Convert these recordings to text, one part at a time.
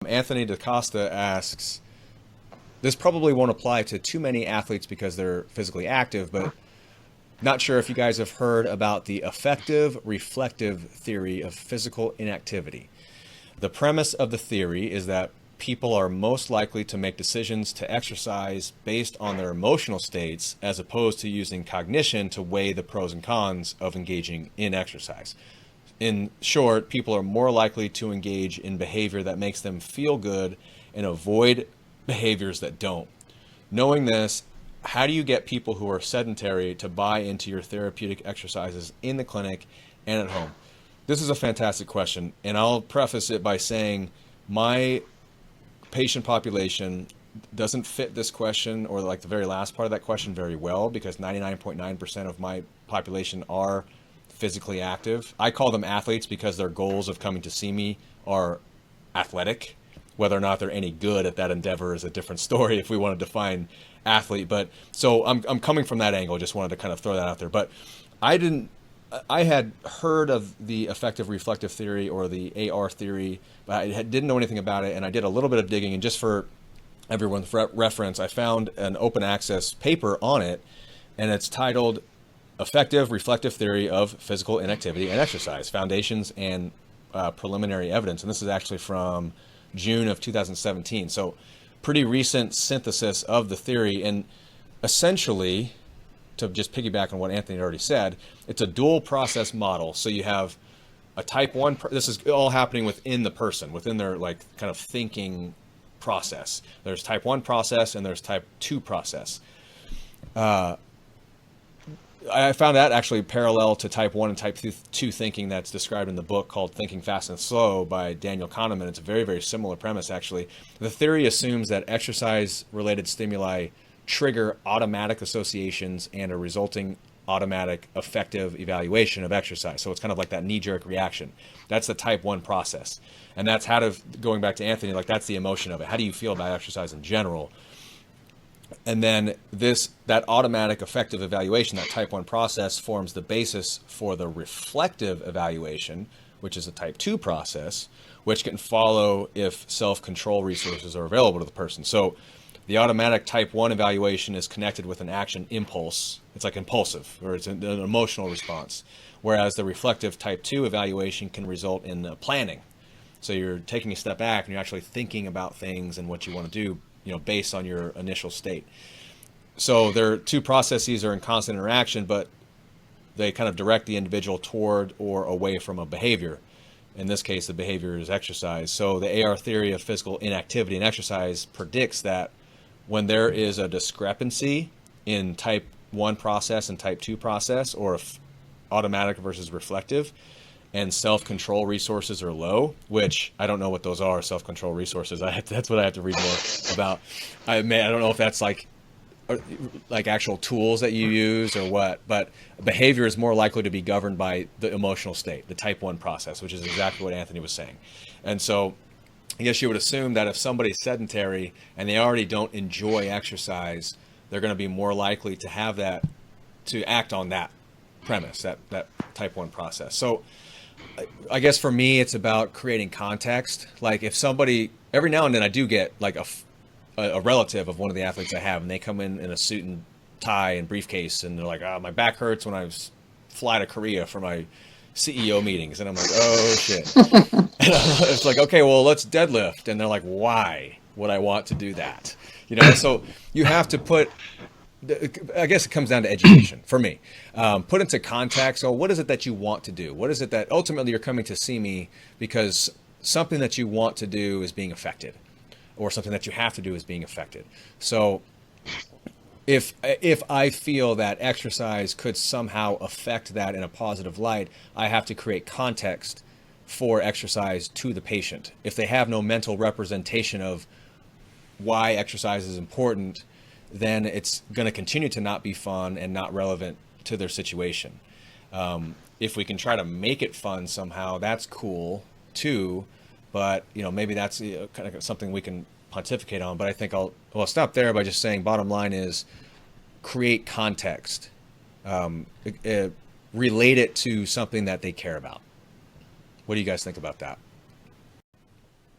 Anthony DaCosta asks, this probably won't apply to too many athletes because they're physically active, but not sure if you guys have heard about the affective-reflective theory of physical inactivity. The premise of the theory is that people are most likely to make decisions to exercise based on their emotional states as opposed to using cognition to weigh the pros and cons of engaging in exercise. In short, people are more likely to engage in behavior that makes them feel good and avoid behaviors that don't. Knowing this, how do you get people who are sedentary to buy into your therapeutic exercises in the clinic and at home? This is a fantastic question, and I'll preface it by saying my patient population doesn't fit this question, or like the very last part of that question, very well, because 99.9% of my population are physically active. I call them athletes because their goals of coming to see me are athletic. Whether or not they're any good at that endeavor is a different story if we want to define athlete. But so I'm coming from that angle. Just wanted to kind of throw that out there. But I had heard of the affective reflective theory, or the AR theory, but I didn't know anything about it. And I did a little bit of digging, and just for everyone's reference, I found an open access paper on it, and it's titled Affective Reflective Theory of Physical Inactivity and Exercise, Foundations and Preliminary Evidence. And this is actually from June of 2017. So pretty recent synthesis of the theory. And essentially, to just piggyback on what Anthony already said, it's a dual process model. So you have a type 1, this is all happening within the person, within their like kind of thinking process. There's type 1 process and there's type 2 process. I found that actually parallel to type 1 and type 2 thinking that's described in the book called Thinking Fast and Slow by Daniel Kahneman. It's a very, very similar premise, actually. The theory assumes that exercise-related stimuli trigger automatic associations and a resulting automatic affective evaluation of exercise. So it's kind of like that knee-jerk reaction. That's the type 1 process. And that's going back to Anthony, like that's the emotion of it. How do you feel about exercise in general? And then that automatic affective evaluation, that type 1 process, forms the basis for the reflective evaluation, which is a type 2 process, which can follow if self-control resources are available to the person. So the automatic type 1 evaluation is connected with an action impulse. It's like impulsive, or it's an emotional response. Whereas the reflective type 2 evaluation can result in planning. So you're taking a step back and you're actually thinking about things and what you want to do, based on your initial state. So their two processes are in constant interaction, but they kind of direct the individual toward or away from a behavior. In this case, the behavior is exercise. So the AR theory of physical inactivity and exercise predicts that when there is a discrepancy in type 1 process and type 2 process, or automatic versus reflective, and self-control resources are low, which I don't know what those are, self-control resources. That's what I have to read more about. I don't know if that's like actual tools that you use or what, but behavior is more likely to be governed by the emotional state, the type 1 process, which is exactly what Anthony was saying. And so I guess you would assume that if somebody's sedentary and they already don't enjoy exercise, they're going to be more likely to have that, to act on that premise, that type 1 process. So I guess for me, it's about creating context. Like if somebody, every now and then I do get like a relative of one of the athletes I have, and they come in a suit and tie and briefcase, and they're like, my back hurts when I fly to Korea for my CEO meetings. And I'm like, oh shit. And it's like, okay, well, let's deadlift. And they're like, why would I want to do that? So you have to put, I guess it comes down to education for me. Put into context. So what is it that you want to do? What is it that ultimately you're coming to see me because something that you want to do is being affected, or something that you have to do is being affected. So if I feel that exercise could somehow affect that in a positive light, I have to create context for exercise to the patient. If they have no mental representation of why exercise is important, then it's going to continue to not be fun and not relevant to their situation. If we can try to make it fun somehow, that's cool too. But maybe that's kind of something we can pontificate on. But I think I'll stop there by just saying, bottom line is create context, relate it to something that they care about. What do you guys think about that?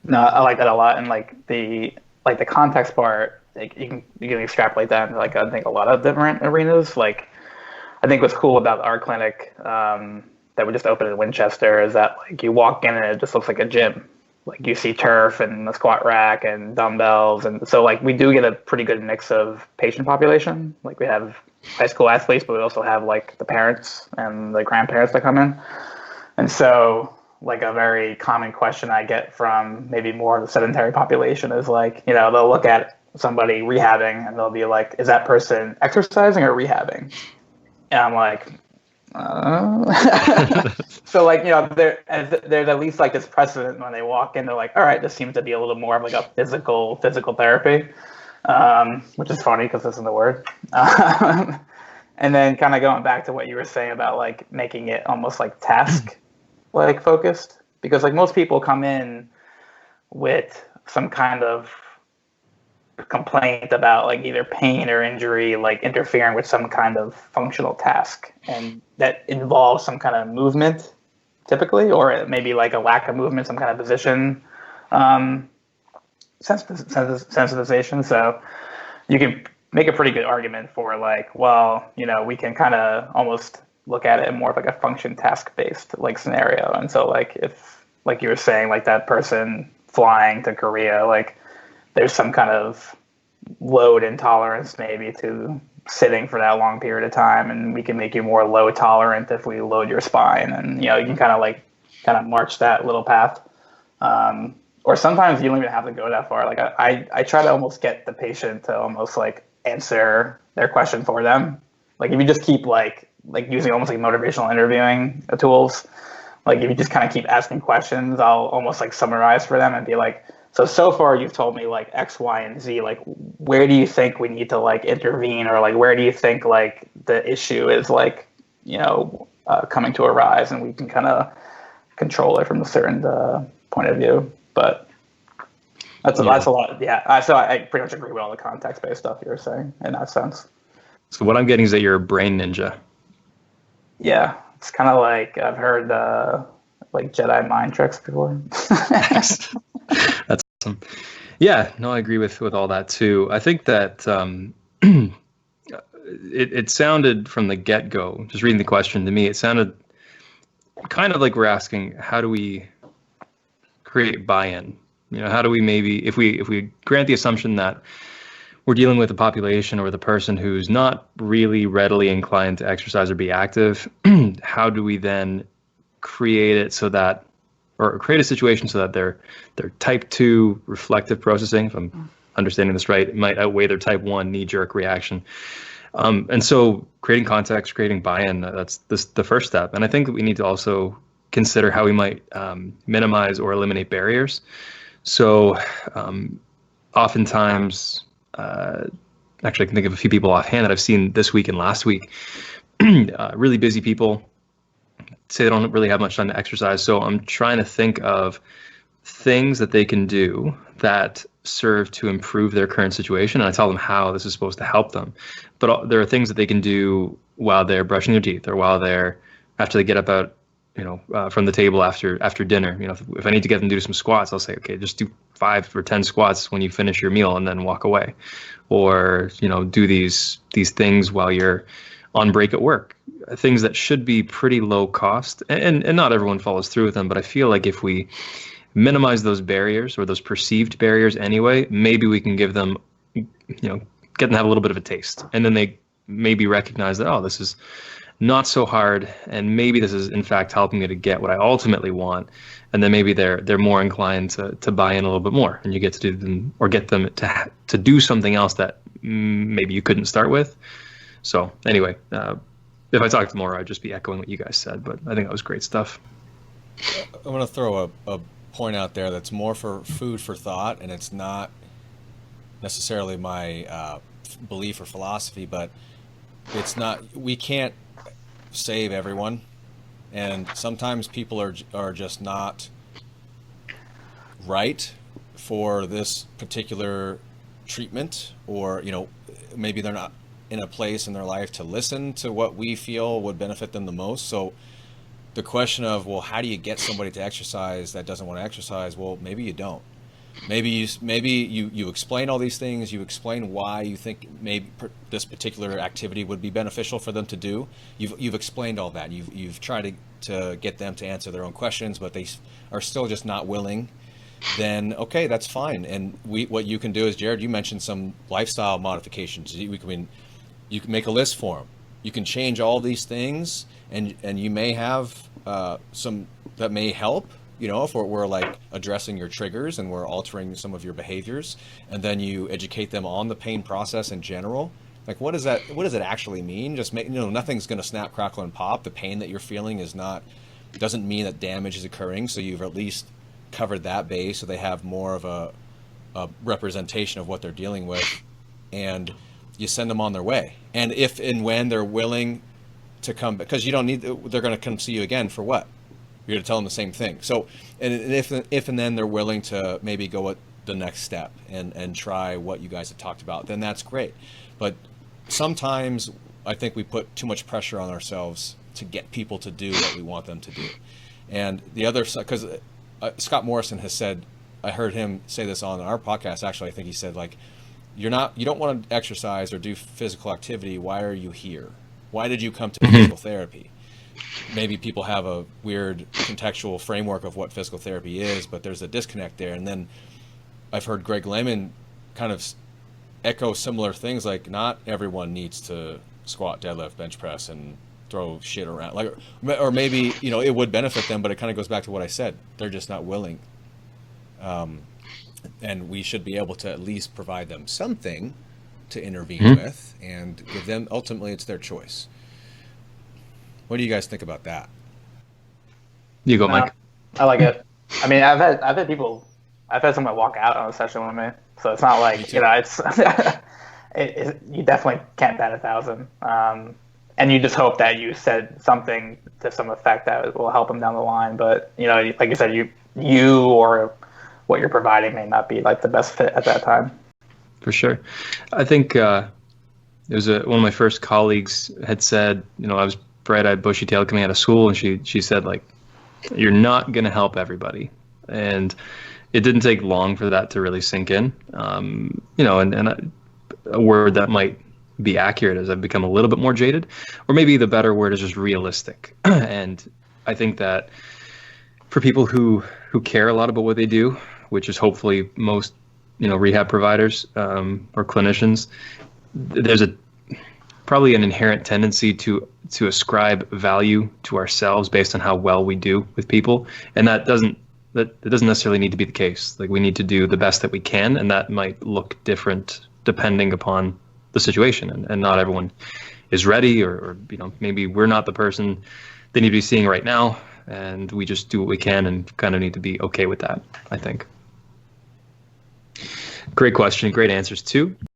No, I like that a lot. And the context part, like you can extrapolate that into like I think a lot of different arenas. Like I think what's cool about our clinic that we just opened in Winchester is that like you walk in and it just looks like a gym. Like you see turf and a squat rack and dumbbells, and so like we do get a pretty good mix of patient population. Like we have high school athletes, but we also have like the parents and the grandparents that come in. And so like a very common question I get from maybe more of the sedentary population is like, they'll look at somebody rehabbing and they'll be like, is that person exercising or rehabbing? And I'm like, so like, there's at least like this precedent when they walk in, they're like, all right, this seems to be a little more of like a physical therapy, which is funny because that's in the word. And then kind of going back to what you were saying about like making it almost like task like focused, because like most people come in with some kind of complaint about like either pain or injury, like interfering with some kind of functional task, and that involves some kind of movement typically, or maybe like a lack of movement, some kind of position sensitization. So you can make a pretty good argument for like, well, we can kind of almost look at it more of like a function task based like scenario. And so like if like you were saying, like that person flying to Korea, like there's some kind of load intolerance maybe to sitting for that long period of time, and we can make you more load tolerant if we load your spine, and you can kind of march that little path. Or sometimes you don't even have to go that far. Like I try to almost get the patient to almost like answer their question for them. Like if you just keep like using almost like motivational interviewing tools, like if you just kind of keep asking questions, I'll almost like summarize for them and be like, so far you've told me like X, Y, and Z, like where do you think we need to like intervene, or like where do you think like the issue is like, coming to a rise, and we can kind of control it from a certain point of view. But that's a lot. Yeah. So I pretty much agree with all the context-based stuff you were saying in that sense. So what I'm getting is that you're a brain ninja. Yeah. It's kind of like I've heard like Jedi mind tricks before. That's awesome. Yeah, no, I agree with all that too. I think that it sounded from the get-go, just reading the question to me, it sounded kind of like we're asking, how do we create buy-in? How do we maybe, if we grant the assumption that we're dealing with a population or with a person who's not really readily inclined to exercise or be active, how do we then create it so that, or create a situation so that their type 2 reflective processing, if I'm understanding this right, might outweigh their type 1 knee-jerk reaction. And so creating context, creating buy-in, that's the first step. And I think that we need to also consider how we might minimize or eliminate barriers. So oftentimes, actually I can think of a few people offhand that I've seen this week and last week, really busy people say they don't really have much time to exercise. So I'm trying to think of things that they can do that serve to improve their current situation. And I tell them how this is supposed to help them. But there are things that they can do while they're brushing their teeth, or while after they get up out, from the table after dinner. If I need to get them to do some squats, I'll say, okay, just do 5 or 10 squats when you finish your meal and then walk away. Or, do these things while you're on break at work. Things that should be pretty low cost, and not everyone follows through with them, but I feel like if we minimize those barriers, or those perceived barriers anyway, maybe we can give them, get them to have a little bit of a taste, and then they maybe recognize that, oh, this is not so hard, and maybe this is in fact helping me to get what I ultimately want, and then maybe they're more inclined to buy in a little bit more, and you get to do them, or get them to do something else that maybe you couldn't start with. So anyway, if I talked more, I'd just be echoing what you guys said, but I think that was great stuff. I'm going to throw a point out there that's more for food for thought, and it's not necessarily my belief or philosophy, but we can't save everyone, and sometimes people are just not right for this particular treatment, or maybe they're not in a place in their life to listen to what we feel would benefit them the most. So the question of, well, how do you get somebody to exercise that doesn't want to exercise? Well, maybe you don't. Maybe you explain all these things. You explain why you think maybe this particular activity would be beneficial for them to do. You've explained all that. You've tried to get them to answer their own questions, but they are still just not willing. Then okay, that's fine. And what you can do is, Jared, you mentioned some lifestyle modifications. You can make a list for them. You can change all these things, and you may have some that may help. If we're like addressing your triggers and we're altering some of your behaviors, and then you educate them on the pain process in general. Like, what does it actually mean? Just nothing's going to snap, crackle, and pop. The pain that you're feeling doesn't mean that damage is occurring. So you've at least covered that base, so they have more of a representation of what they're dealing with, and you send them on their way. And if and when they're willing to come, because they're going to come see you again for what? You're going to tell them the same thing. So, and if and then they're willing to maybe go at the next step and try what you guys have talked about, then that's great. But sometimes I think we put too much pressure on ourselves to get people to do what we want them to do. And the other side, because Scott Morrison has said, I heard him say this on our podcast, actually, I think he said, like, you don't want to exercise or do physical activity. Why are you here? Why did you come to physical therapy? Maybe people have a weird contextual framework of what physical therapy is, but there's a disconnect there. And then I've heard Greg Lehman kind of echo similar things, like not everyone needs to squat, deadlift, bench press, and throw shit around. Like, or maybe, it would benefit them, but it kind of goes back to what I said. They're just not willing. And we should be able to at least provide them something to intervene with and give them, ultimately it's their choice. What do you guys think about that? You go, Mike. I like it. I mean, I've had someone walk out on a session with me, so it's not like, it's, you definitely can't bat 1,000. And you just hope that you said something to some effect that will help them down the line. But, like you said, you or what you're providing may not be like the best fit at that time. For sure. I think it was one of my first colleagues had said, I was bright-eyed, bushy-tailed coming out of school, and she said, like, you're not going to help everybody. And it didn't take long for that to really sink in. And a word that might be accurate as I've become a little bit more jaded, or maybe the better word is just realistic. And I think that for people who care a lot about what they do, which is hopefully most, rehab providers or clinicians, there's probably an inherent tendency to ascribe value to ourselves based on how well we do with people, and that doesn't necessarily need to be the case. Like, we need to do the best that we can, and that might look different depending upon the situation, and not everyone is ready, or maybe we're not the person they need to be seeing right now, and we just do what we can and kind of need to be okay with that, I think. Great question, great answers too.